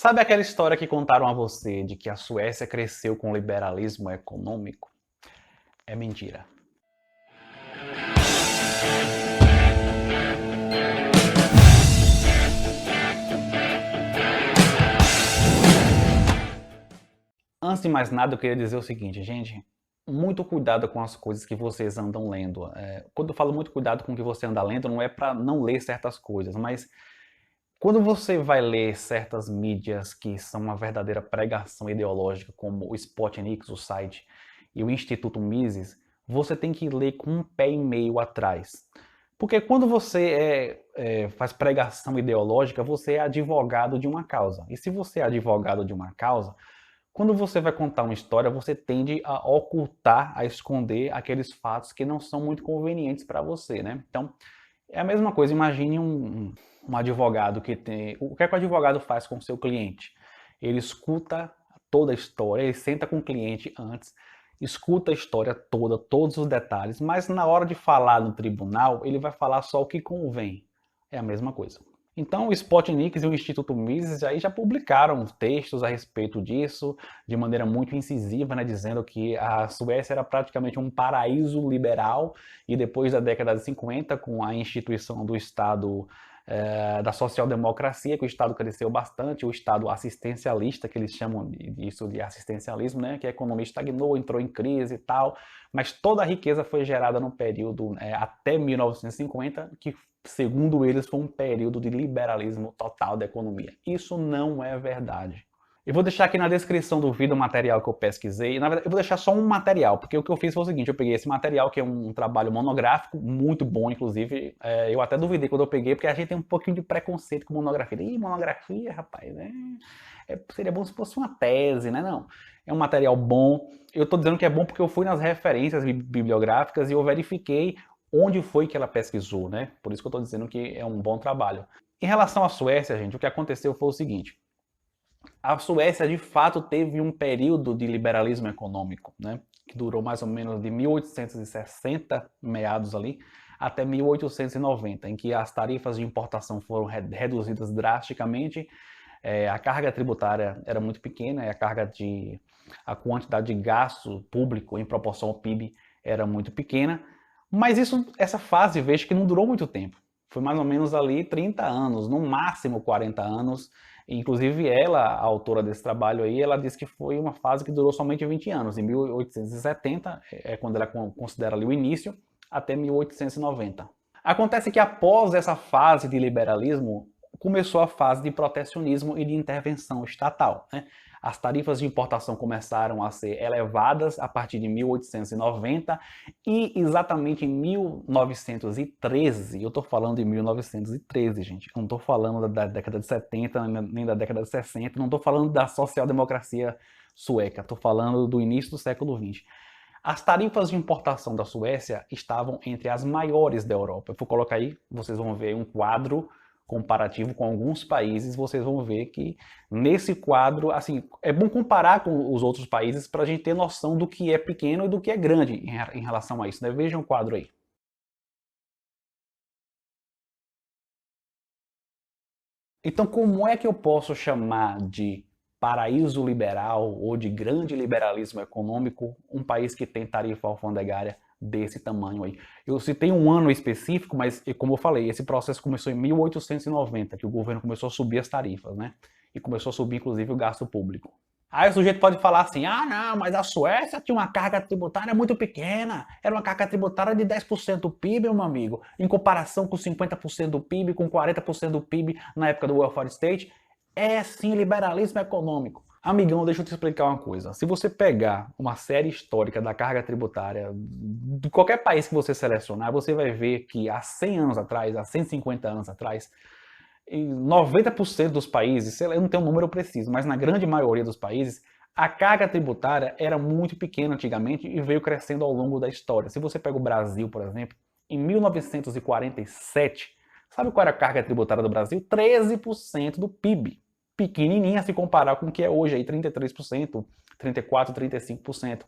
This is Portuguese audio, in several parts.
Sabe aquela história que contaram a você de que a Suécia cresceu com liberalismo econômico? É mentira. Antes de mais nada, eu queria dizer o seguinte, gente. Muito cuidado com as coisas que vocês andam lendo. Quando eu falo muito cuidado com o que você anda lendo, não é para não ler certas coisas, mas quando você vai ler certas mídias que são uma verdadeira pregação ideológica, como o Spotnik, o site, e o Instituto Mises, você tem que ler com um pé e meio atrás. Porque quando você faz pregação ideológica, você é advogado de uma causa. E se você é advogado de uma causa, quando você vai contar uma história, você tende a ocultar, a esconder aqueles fatos que não são muito convenientes para você, né? Então, é a mesma coisa, imagine um advogado que tem... O que é que o advogado faz com o seu cliente? Ele escuta toda a história, ele senta com o cliente antes, escuta a história toda, todos os detalhes, mas na hora de falar no tribunal, ele vai falar só o que convém. É a mesma coisa. Então, o Spotnik e o Instituto Mises aí já publicaram textos a respeito disso, de maneira muito incisiva, né, dizendo que a Suécia era praticamente um paraíso liberal, e depois da década de 50, com a instituição do Estado, da social-democracia, que o Estado cresceu bastante, o Estado assistencialista, que eles chamam disso de assistencialismo, né, que a economia estagnou, entrou em crise e tal, mas toda a riqueza foi gerada no período até 1950, que segundo eles, foi um período de liberalismo total da economia. Isso não é verdade. Eu vou deixar aqui na descrição do vídeo o material que eu pesquisei. Na verdade, eu vou deixar só um material, porque o que eu fiz foi o seguinte, eu peguei esse material, que é um trabalho monográfico, muito bom, inclusive. Eu até duvidei quando eu peguei, porque a gente tem um pouquinho de preconceito com monografia. Ih, monografia, rapaz, né? Seria bom se fosse uma tese, né? Não. É um material bom. Eu estou dizendo que é bom porque eu fui nas referências bibliográficas e eu verifiquei onde foi que ela pesquisou, né? Por isso que eu estou dizendo que é um bom trabalho. Em relação à Suécia, gente, o que aconteceu foi o seguinte. A Suécia, de fato, teve um período de liberalismo econômico, né? Que durou mais ou menos de 1860, meados ali, até 1890, em que as tarifas de importação foram reduzidas drasticamente, a carga tributária era muito pequena, a quantidade de gasto público em proporção ao PIB era muito pequena, mas essa fase, vejo que não durou muito tempo. Foi mais ou menos ali 30 anos, no máximo 40 anos. Inclusive ela, a autora desse trabalho aí, ela disse que foi uma fase que durou somente 20 anos. Em 1870 é quando ela considera ali o início, até 1890. Acontece que após essa fase de liberalismo, começou a fase de protecionismo e de intervenção estatal, né? As tarifas de importação começaram a ser elevadas a partir de 1890 e exatamente em 1913, eu estou falando de 1913, gente, eu não estou falando da década de 70 nem da década de 60, não estou falando da social-democracia sueca, estou falando do início do século XX. As tarifas de importação da Suécia estavam entre as maiores da Europa. Eu vou colocar aí, vocês vão ver um quadro comparativo com alguns países, vocês vão ver que nesse quadro, assim, é bom comparar com os outros países para a gente ter noção do que é pequeno e do que é grande em relação a isso, né? Vejam o quadro aí. Então, como é que eu posso chamar de paraíso liberal ou de grande liberalismo econômico um país que tem tarifa alfandegária desse tamanho aí? Eu citei um ano específico, mas como eu falei, esse processo começou em 1890, que o governo começou a subir as tarifas, né? E começou a subir inclusive o gasto público. Aí o sujeito pode falar assim, ah não, mas a Suécia tinha uma carga tributária muito pequena, era uma carga tributária de 10% do PIB, meu amigo, em comparação com 50% do PIB, com 40% do PIB na época do welfare state. É sim liberalismo econômico. Amigão, deixa eu te explicar uma coisa. Se você pegar uma série histórica da carga tributária de qualquer país que você selecionar, você vai ver que há 100 anos atrás, há 150 anos atrás, em 90% dos países, eu não tenho um número preciso, mas na grande maioria dos países, a carga tributária era muito pequena antigamente e veio crescendo ao longo da história. Se você pega o Brasil, por exemplo, em 1947, sabe qual era a carga tributária do Brasil? 13% do PIB. Pequenininha se comparar com o que é hoje, aí 33%, 34%, 35%.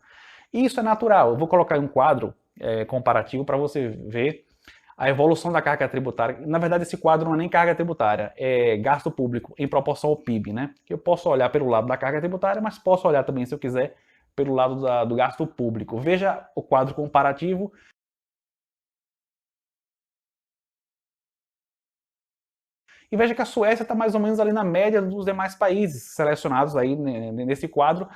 E isso é natural. Eu vou colocar um quadro comparativo para você ver a evolução da carga tributária. Na verdade, esse quadro não é nem carga tributária, é gasto público em proporção ao PIB, né? Eu posso olhar pelo lado da carga tributária, mas posso olhar também, se eu quiser, pelo lado do gasto público. Veja o quadro comparativo. E veja que a Suécia está mais ou menos ali na média dos demais países selecionados aí nesse quadro.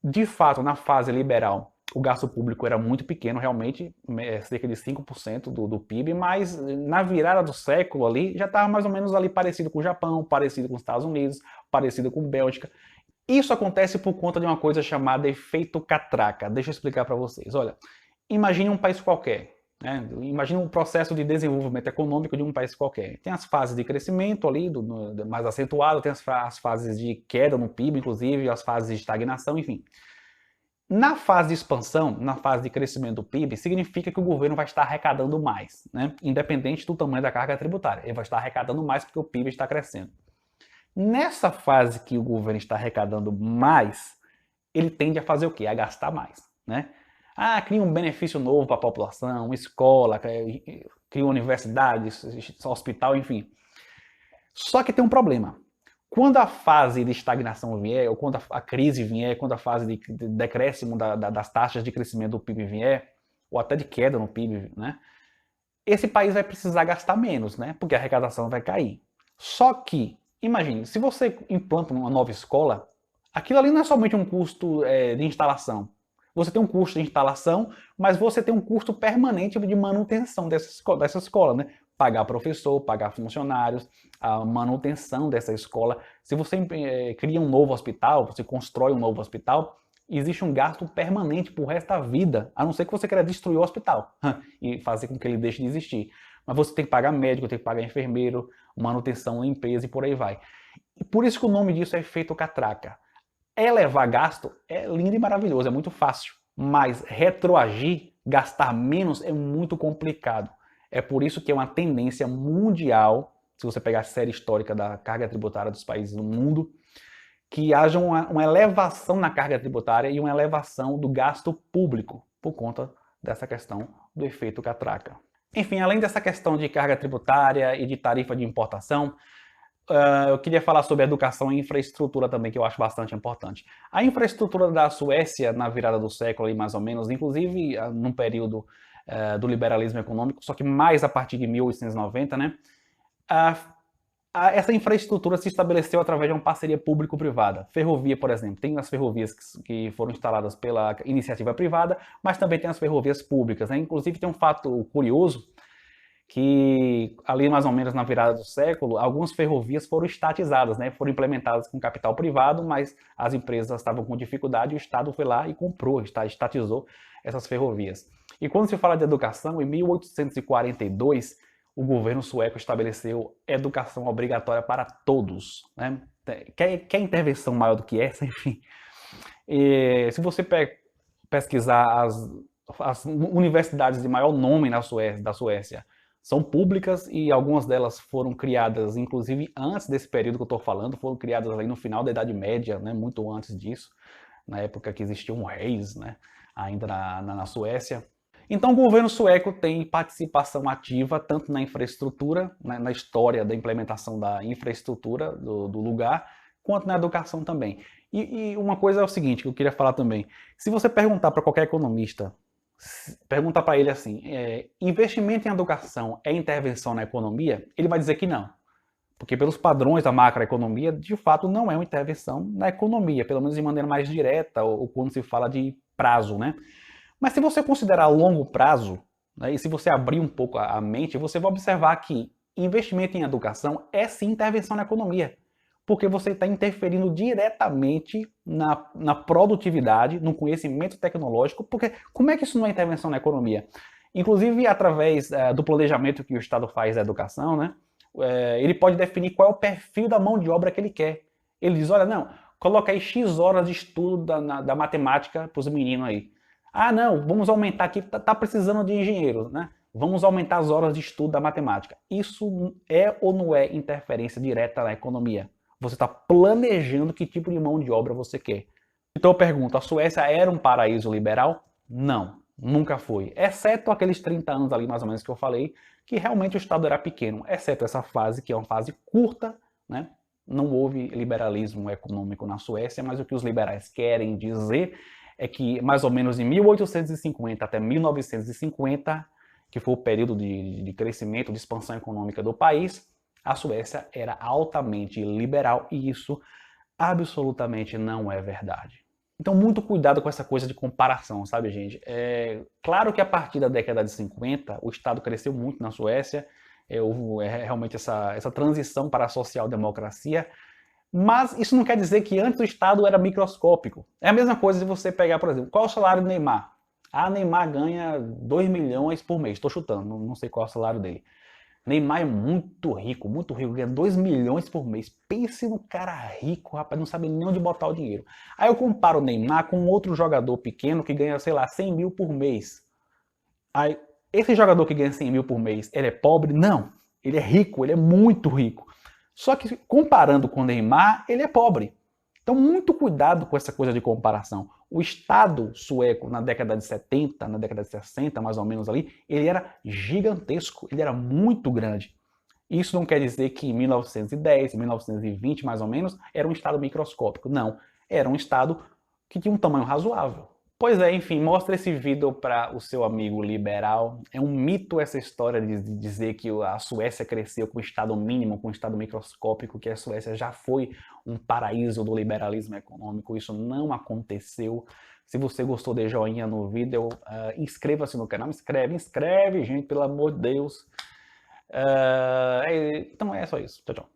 De fato, na fase liberal, o gasto público era muito pequeno, realmente, cerca de 5% do PIB, mas na virada do século ali, já estava mais ou menos ali parecido com o Japão, parecido com os Estados Unidos, parecido com a Bélgica. Isso acontece por conta de uma coisa chamada efeito catraca. Deixa eu explicar para vocês. Olha, imagine um país qualquer. Imagina um processo de desenvolvimento econômico de um país qualquer. Tem as fases de crescimento ali, mais acentuado, tem as fases de queda no PIB, inclusive, as fases de estagnação, enfim. Na fase de expansão, na fase de crescimento do PIB, significa que o governo vai estar arrecadando mais, né? Independente do tamanho da carga tributária. Ele vai estar arrecadando mais porque o PIB está crescendo. Nessa fase que o governo está arrecadando mais, ele tende a fazer o quê? A gastar mais, né? Cria um benefício novo para a população, escola, cria universidade, hospital, enfim. Só que tem um problema. Quando a fase de estagnação vier, ou quando a crise vier, quando a fase de decréscimo das taxas de crescimento do PIB vier, ou até de queda no PIB, né? Esse país vai precisar gastar menos, né? Porque a arrecadação vai cair. Só que, imagine, se você implanta uma nova escola, aquilo ali não é somente um custo de instalação. Você tem um custo de instalação, mas você tem um custo permanente de manutenção dessa escola, né? Pagar professor, pagar funcionários, a manutenção dessa escola. Se você cria um novo hospital, você constrói um novo hospital, existe um gasto permanente pro resto da vida, a não ser que você queira destruir o hospital e fazer com que ele deixe de existir. Mas você tem que pagar médico, tem que pagar enfermeiro, manutenção, limpeza e por aí vai. E por isso que o nome disso é efeito catraca. Elevar gasto é lindo e maravilhoso, é muito fácil, mas retroagir, gastar menos é muito complicado. É por isso que é uma tendência mundial, se você pegar a série histórica da carga tributária dos países do mundo, que haja uma elevação na carga tributária e uma elevação do gasto público, por conta dessa questão do efeito catraca. Enfim, além dessa questão de carga tributária e de tarifa de importação, eu queria falar sobre educação e infraestrutura também, que eu acho bastante importante. A infraestrutura da Suécia, na virada do século, mais ou menos, inclusive num período do liberalismo econômico, só que mais a partir de 1890, né? Essa infraestrutura se estabeleceu através de uma parceria público-privada. Ferrovia, por exemplo, tem as ferrovias que foram instaladas pela iniciativa privada, mas também tem as ferrovias públicas, né? Inclusive tem um fato curioso, que ali mais ou menos na virada do século, algumas ferrovias foram estatizadas, né? Foram implementadas com capital privado, mas as empresas estavam com dificuldade e o Estado foi lá e comprou, estatizou essas ferrovias. E quando se fala de educação, em 1842, o governo sueco estabeleceu educação obrigatória para todos, né? Quer intervenção maior do que essa? Enfim. Se você pesquisar as universidades de maior nome da Suécia, são públicas e algumas delas foram criadas, inclusive antes desse período que eu estou falando, foram criadas ali no final da Idade Média, né, muito antes disso, na época que existiam reis, né, ainda na Suécia. Então o governo sueco tem participação ativa tanto na infraestrutura, né, na história da implementação da infraestrutura do lugar, quanto na educação também. E uma coisa é o seguinte, que eu queria falar também, se você perguntar para qualquer economista, pergunta para ele assim, investimento em educação é intervenção na economia? Ele vai dizer que não. Porque pelos padrões da macroeconomia, de fato não é uma intervenção na economia, pelo menos de maneira mais direta, ou quando se fala de prazo, né? Mas se você considerar longo prazo, né, e se você abrir um pouco a mente, você vai observar que investimento em educação é sim intervenção na economia. Porque você está interferindo diretamente na produtividade, no conhecimento tecnológico, porque como é que isso não é intervenção na economia? Inclusive, através do planejamento que o Estado faz da educação, né, ele pode definir qual é o perfil da mão de obra que ele quer. Ele diz, olha, não, coloca aí X horas de estudo da matemática para os meninos aí. Ah, não, vamos aumentar aqui, tá precisando de engenheiro, né? Vamos aumentar as horas de estudo da matemática. Isso é ou não é interferência direta na economia? Você está planejando que tipo de mão de obra você quer. Então eu pergunto, a Suécia era um paraíso liberal? Não. Nunca foi. Exceto aqueles 30 anos ali, mais ou menos, que eu falei, que realmente o Estado era pequeno. Exceto essa fase, que é uma fase curta, né? Não houve liberalismo econômico na Suécia, mas o que os liberais querem dizer é que, mais ou menos em 1850 até 1950, que foi o período de crescimento, de expansão econômica do país, a Suécia era altamente liberal e isso absolutamente não é verdade. Então, muito cuidado com essa coisa de comparação, sabe, gente? É claro que a partir da década de 50, o Estado cresceu muito na Suécia, houve realmente essa transição para a social-democracia, mas isso não quer dizer que antes o Estado era microscópico. É a mesma coisa de você pegar, por exemplo, qual é o salário do Neymar? Ah, Neymar ganha 2 milhões por mês, estou chutando, não sei qual é o salário dele. Neymar é muito rico, ganha 2 milhões por mês. Pense no cara rico, rapaz, não sabe nem onde botar o dinheiro. Aí eu comparo o Neymar com outro jogador pequeno que ganha, sei lá, 100 mil por mês. Aí, esse jogador que ganha 100 mil por mês, ele é pobre? Não. Ele é rico, ele é muito rico. Só que comparando com o Neymar, ele é pobre. Então, muito cuidado com essa coisa de comparação. O Estado sueco, na década de 70, na década de 60, mais ou menos ali, ele era gigantesco, ele era muito grande. Isso não quer dizer que em 1910, 1920, mais ou menos, era um Estado microscópico. Não, era um Estado que tinha um tamanho razoável. Pois é, enfim, mostra esse vídeo para o seu amigo liberal. É um mito essa história de dizer que a Suécia cresceu com um Estado mínimo, com um Estado microscópico, que a Suécia já foi um paraíso do liberalismo econômico. Isso não aconteceu. Se você gostou, dê joinha no vídeo, inscreva-se no canal, inscreve, gente, pelo amor de Deus. Então é só isso. Tchau, tchau.